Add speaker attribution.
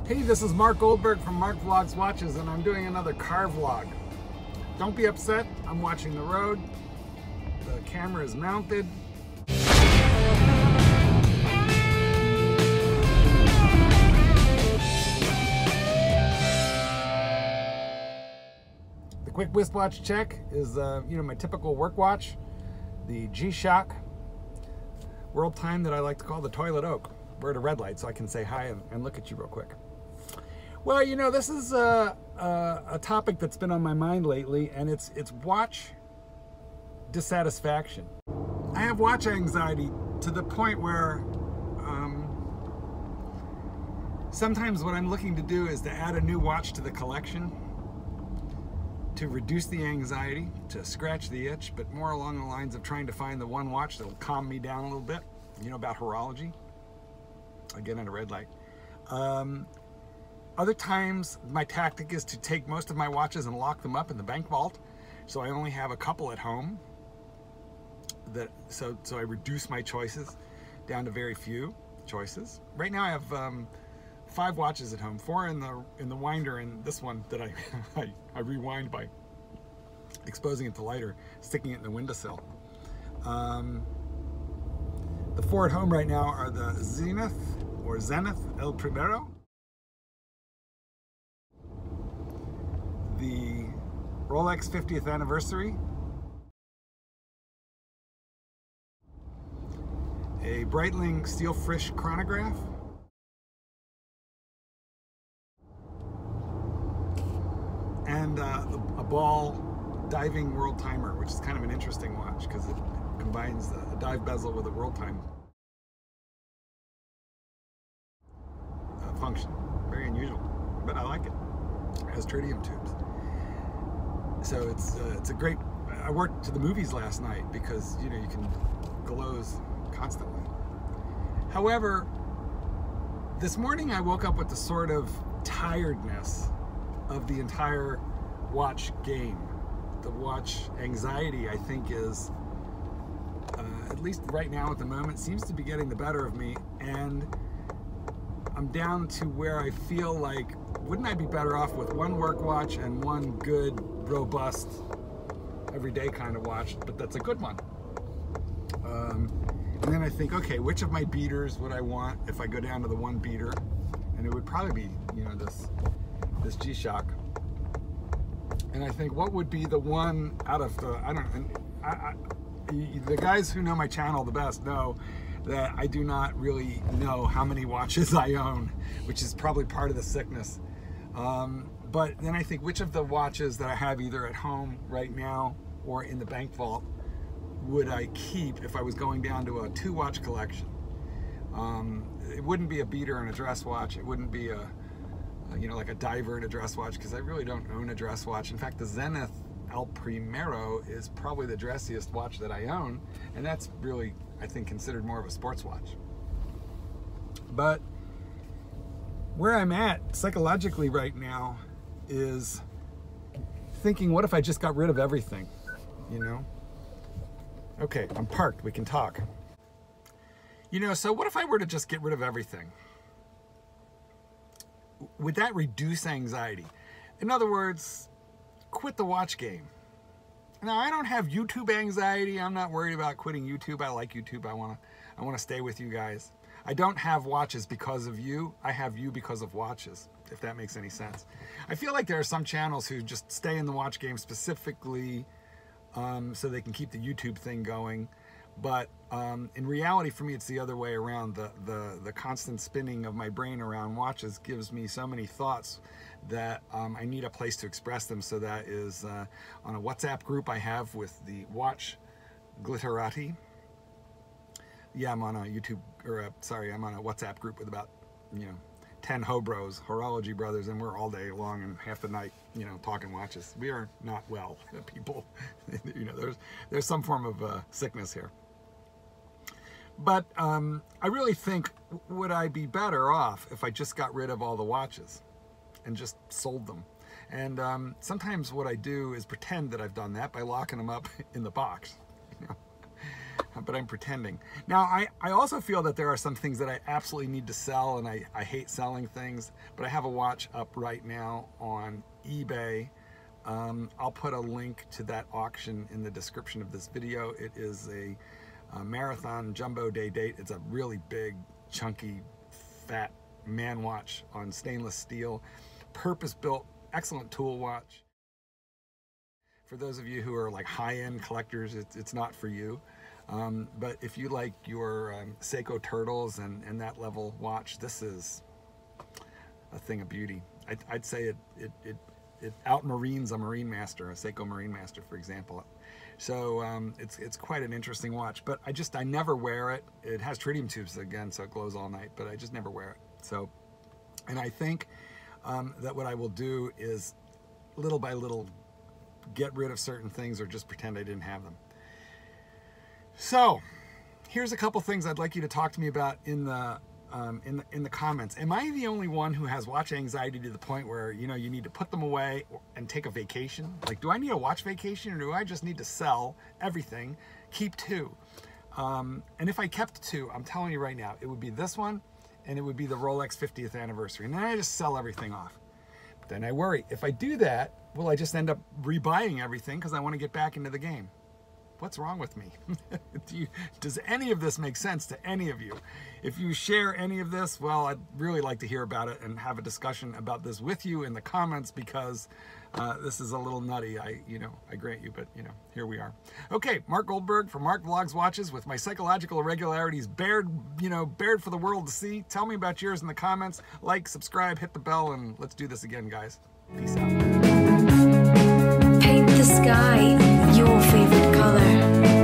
Speaker 1: Hey, this is Mark Goldberg from Mark Vlogs Watches, and I'm doing another car vlog. Don't be upset, I'm watching the road. The camera is mounted. The quick wristwatch check is, my typical work watch, the G-Shock world time that I like to call the toilet oak. We're at a red light, so I can say hi and look at you real quick. Well, this is a topic that's been on my mind lately, and it's watch dissatisfaction. I have watch anxiety to the point where sometimes what I'm looking to do is to add a new watch to the collection to reduce the anxiety, to scratch the itch, but more along the lines of trying to find the one watch that'll calm me down a little bit, about horology. Again, at a red light. Other times, my tactic is to take most of my watches and lock them up in the bank vault, so I only have a couple at home. So I reduce my choices down to very few choices. Right now, I have 5 watches at home, 4 in the winder, and this one that I rewind by exposing it to light or sticking it in the windowsill. The 4 at home right now are the Zenith or Zenith El Primero, the Rolex 50th anniversary, a Breitling steel frisch chronograph, and a ball diving world timer, which is kind of an interesting watch because it combines a dive bezel with a world time function. Very unusual, but I like it. It has tritium tubes. So it's a great. I worked to the movies last night because you can glows constantly. However, this morning I woke up with the sort of tiredness of the entire watch game. The watch anxiety, I think, is at least right now at the moment seems to be getting the better of me, and I'm down to where I feel like, wouldn't I be better off with one work watch and one good, robust, everyday kind of watch, but that's a good one. And then I think, okay, which of my beaters would I want if I go down to the one beater? And it would probably be, this G-Shock. And I think, what would be the one out of the, the guys who know my channel the best know that I do not really know how many watches I own, which is probably part of the sickness. But then I think, which of the watches that I have either at home right now or in the bank vault would I keep if I was going down to a 2-watch collection? It wouldn't be a beater and a dress watch. It wouldn't be a, like a diver and a dress watch, because I really don't own a dress watch. In fact, the Zenith El Primero is probably the dressiest watch that I own, and that's really, I think, considered more of a sports watch. But where I'm at psychologically right now is thinking, what if I just got rid of everything, Okay, I'm parked, we can talk. So what if I were to just get rid of everything? Would that reduce anxiety? In other words, quit the watch game. Now, I don't have YouTube anxiety. I'm not worried about quitting YouTube. I like YouTube. I want to stay with you guys. I don't have watches because of you. I have you because of watches, if that makes any sense. I feel like there are some channels who just stay in the watch game specifically so they can keep the YouTube thing going. But in reality, for me, it's the other way around. The constant spinning of my brain around watches gives me so many thoughts that I need a place to express them. So that is on a WhatsApp group I have with the watch glitterati. Yeah, I'm on a YouTube, I'm on a WhatsApp group with about 10 hobros, horology brothers, and we're all day long and half the night, talking watches. We are not well people. There's some form of sickness here. But I really think, would I be better off if I just got rid of all the watches and just sold them? And sometimes what I do is pretend that I've done that by locking them up in the box. but I'm pretending. Now, I also feel that there are some things that I absolutely need to sell, and I hate selling things, but I have a watch up right now on eBay. I'll put a link to that auction in the description of this video. It is a Marathon Jumbo Day Date. It's a really big, chunky, fat man watch on stainless steel, purpose-built, excellent tool watch. For those of you who are like high-end collectors, it's not for you. But if you like your Seiko Turtles and that level watch, this is a thing of beauty. I'd say it out-marines a Marine Master, a Seiko Marine Master, for example. So it's quite an interesting watch, but I never wear it. It has tritium tubes again, so it glows all night, but I just never wear it. So, and I think that what I will do is little by little get rid of certain things or just pretend I didn't have them. So here's a couple things I'd like you to talk to me about in the comments. Am I the only one who has watch anxiety to the point where, you know, you need to put them away and take a vacation? Like, do I need a watch vacation, or do I just need to sell everything, keep two? And if I kept two, I'm telling you right now, it would be this one, and it would be the Rolex 50th anniversary. And then I just sell everything off. But then I worry, if I do that, will I just end up rebuying everything because I want to get back into the game? What's wrong with me? Does any of this make sense to any of you? If you share any of this, well, I'd really like to hear about it and have a discussion about this with you in the comments, because this is a little nutty. I grant you, but here we are. Okay, Mark Goldberg from Mark Vlogs Watches with my psychological irregularities bared for the world to see. Tell me about yours in the comments. Like, subscribe, hit the bell, and let's do this again, guys. Peace out.
Speaker 2: Paint the sky your favorite color.